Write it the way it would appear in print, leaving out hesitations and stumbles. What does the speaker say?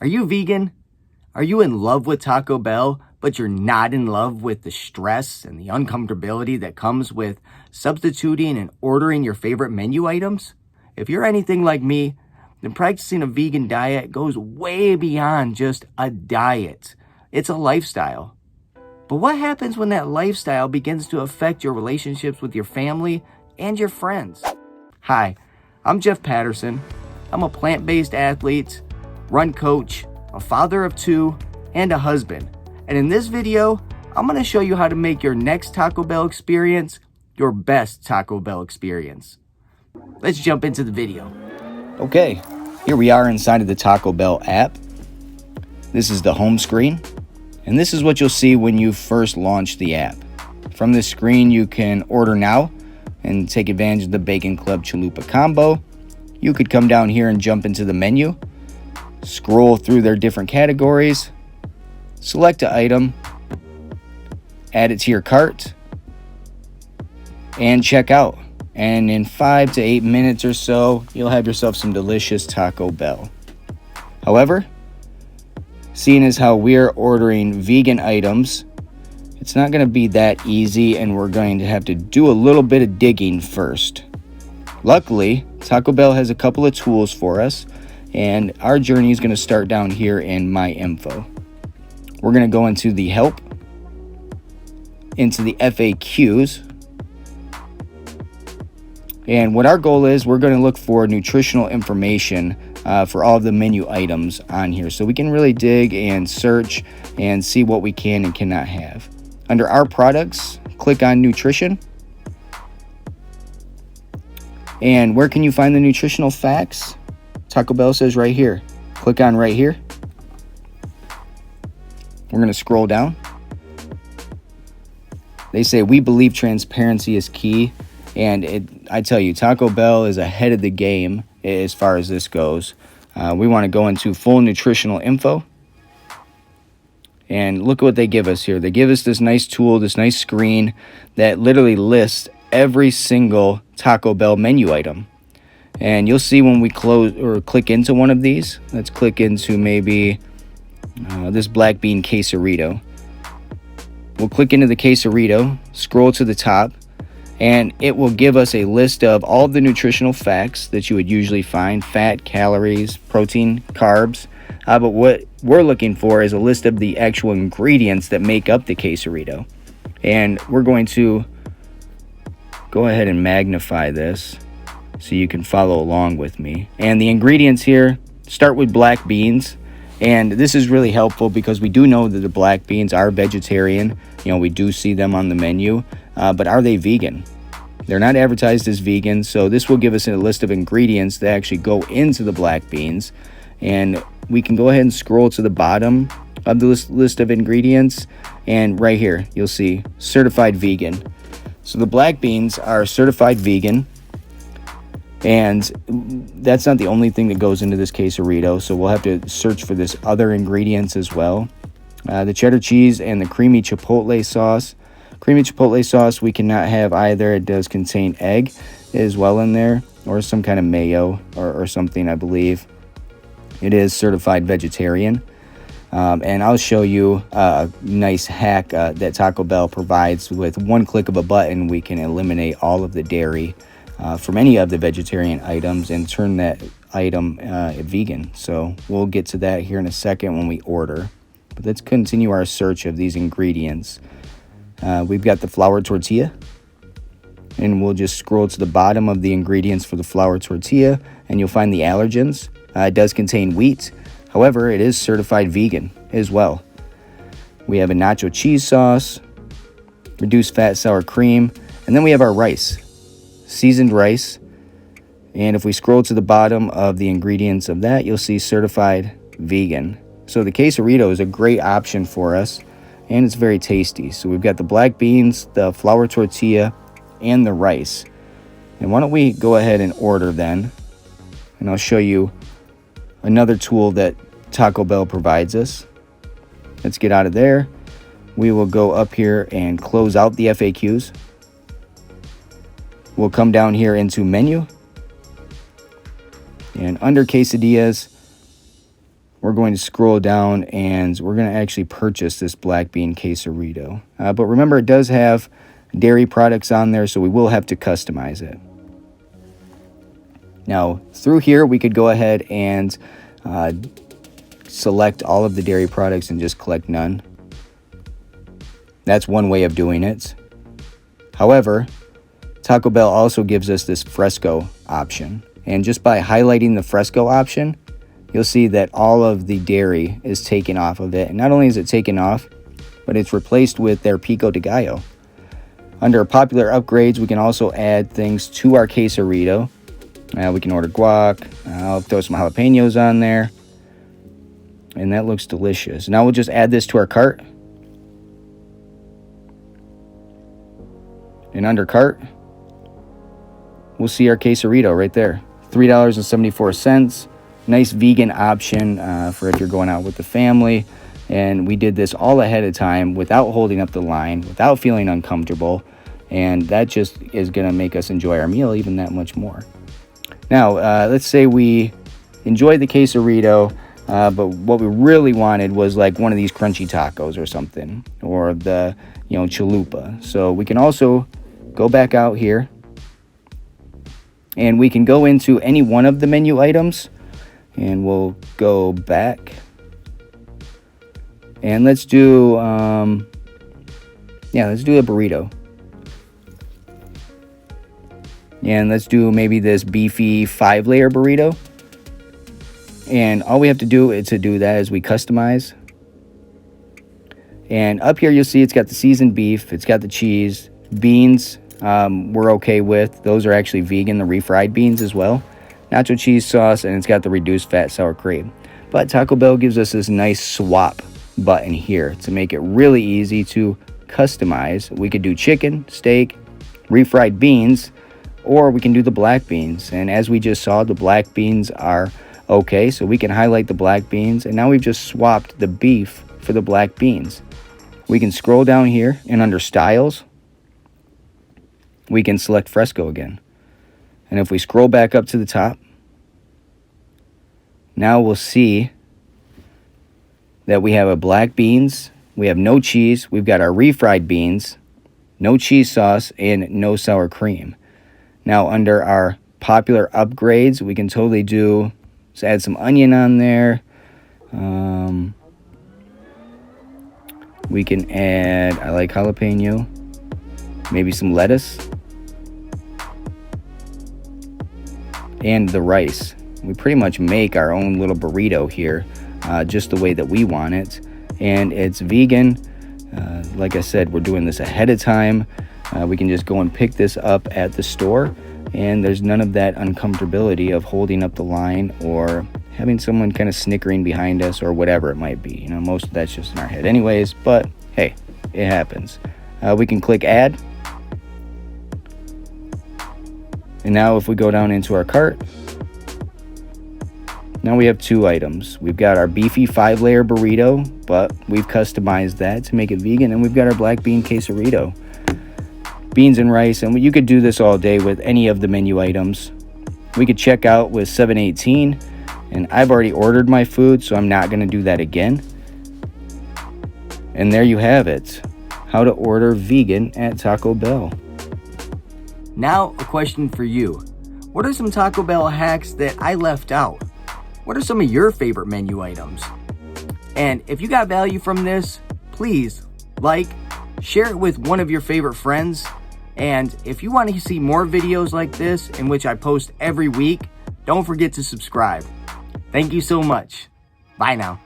Are you vegan? Are you in love with Taco Bell, but you're not in love with the stress and the uncomfortability that comes with substituting and ordering your favorite menu items? If you're anything like me, then practicing a vegan diet goes way beyond just a diet. It's a lifestyle. But what happens when that lifestyle begins to affect your relationships with your family and your friends? Hi, I'm Jeff Patterson. I'm a plant-based athlete, run coach, a father of two, and a husband. And in this video, I'm going to show you how to make your next Taco Bell experience your best Taco Bell experience. Let's jump into the video. Okay, here we are inside of the Taco Bell app. This is the home screen, and this is what you'll see when you first launch the app. From this screen, you can order now and take advantage of the Bacon Club Chalupa combo. You could come down here and jump into the menu, scroll through their different categories, select an item, add it to your cart, and check out. And in 5 to 8 minutes or so, you'll have yourself some delicious Taco Bell. However, seeing as how we're ordering vegan items, it's not going to be that easy, and we're going to have to do a little bit of digging first. Luckily, Taco Bell has a couple of tools for us, and our journey is going to start down here in My Info. We're going to go into the Help, into the FAQs, and what our goal is, we're going to look for nutritional information for all of the menu items on here, so we can really dig and search and see what we can and cannot have. Under our products, click on Nutrition. And where can you find the nutritional facts? Taco Bell says right here. Click on right here. We're going to scroll down. They say, we believe transparency is key. And I tell you, Taco Bell is ahead of the game as far as this goes. We want to go into full nutritional info. And look at what they give us here. They give us this nice tool, this nice screen that literally lists every single Taco Bell menu item. And you'll see when we close or click into one of these. Let's click into maybe this black bean quesarito. We'll click into the quesarito, scroll to the top, and it will give us a list of all of the nutritional facts that you would usually find: fat, calories, protein, carbs. But what we're looking for is a list of the actual ingredients that make up the quesarito. And we're going to go ahead and magnify this so you can follow along with me. And the ingredients here start with black beans. And this is really helpful because we do know that the black beans are vegetarian. You know, we do see them on the menu. But are they vegan? They're not advertised as vegan. So this will give us a list of ingredients that actually go into the black beans. And we can go ahead and scroll to the bottom of the list of ingredients. And right here, you'll see certified vegan. So the black beans are certified vegan, and that's not the only thing that goes into this quesarito, so we'll have to search for this other ingredients as well. The cheddar cheese and the creamy chipotle sauce. Creamy chipotle sauce we cannot have either. It does contain egg as well in there, or some kind of mayo or something, I believe. It is certified vegetarian. And I'll show you a nice hack that Taco Bell provides. With one click of a button, we can eliminate all of the dairy from any of the vegetarian items and turn that item vegan. So we'll get to that here in a second when we order. But let's continue our search of these ingredients. We've got the flour tortilla, and we'll just scroll to the bottom of the ingredients for the flour tortilla, and you'll find the allergens. It does contain wheat. However, it is certified vegan as well. We have a nacho cheese sauce, reduced fat sour cream, and then we have our rice, seasoned rice. And if we scroll to the bottom of the ingredients of that, you'll see certified vegan. So the quesarito is a great option for us, and it's very tasty. So we've got the black beans, the flour tortilla, and the rice. And why don't we go ahead and order then, and I'll show you another tool that Taco Bell provides us. Let's get out of there. We will go up here and close out the FAQs. We'll come down here into menu. And under quesadillas, we're going to scroll down and we're going to actually purchase this black bean quesarito. But remember, it does have dairy products on there, so we will have to customize it. Now, through here, we could go ahead and select all of the dairy products and just click none. That's one way of doing it. However, Taco Bell also gives us this fresco option. And just by highlighting the fresco option, you'll see that all of the dairy is taken off of it. And not only is it taken off, but it's replaced with their pico de gallo. Under popular upgrades, we can also add things to our quesarito. We can order guac. I'll throw some jalapenos on there. And that looks delicious. Now we'll just add this to our cart. And under cart, we'll see our quesarito right there. $3.74. Nice vegan option for if you're going out with the family. And we did this all ahead of time without holding up the line, without feeling uncomfortable. And that just is going to make us enjoy our meal even that much more. Now, let's say we enjoyed the quesarito, but what we really wanted was like one of these crunchy tacos or something, or the, chalupa. So we can also go back out here, and we can go into any one of the menu items, and we'll go back, and let's do, let's do a burrito. And let's do maybe this beefy 5-layer burrito. And all we have to do to do that is we customize. And up here you'll see it's got the seasoned beef, it's got the cheese, beans we're okay with. Those are actually vegan, the refried beans as well. Nacho cheese sauce, and it's got the reduced fat sour cream. But Taco Bell gives us this nice swap button here to make it really easy to customize. We could do chicken, steak, refried beans, or we can do the black beans. And as we just saw, the black beans are okay, so we can highlight the black beans, and now we've just swapped the beef for the black beans. We can scroll down here, and under styles, we can select fresco again. And if we scroll back up to the top, now we'll see that we have a black beans, we have no cheese, we've got our refried beans, no cheese sauce, and no sour cream. Now, under our popular upgrades, we can totally do, let's add some onion on there. We can add, I like jalapeno, maybe some lettuce, and the rice. We pretty much make our own little burrito here, just the way that we want it. And it's vegan. Like I said, we're doing this ahead of time. We can just go and pick this up at the store, and there's none of that uncomfortability of holding up the line or having someone kind of snickering behind us or whatever it might be. Most of that's just in our head anyways, but hey, it happens. We can click add. And now if we go down into our cart, now we have 2 items. We've got our beefy 5-layer burrito, but we've customized that to make it vegan, and we've got our black bean quesarito. Beans and rice, and you could do this all day with any of the menu items. We could check out with $7.18, and I've already ordered my food, so I'm not going to do that again. And there you have it, how to order vegan at Taco Bell. Now, a question for you. What are some Taco Bell hacks that I left out? What are some of your favorite menu items? And if you got value from this, please share it with one of your favorite friends. And if you want to see more videos like this, in which I post every week, don't forget to subscribe. Thank you so much. Bye now.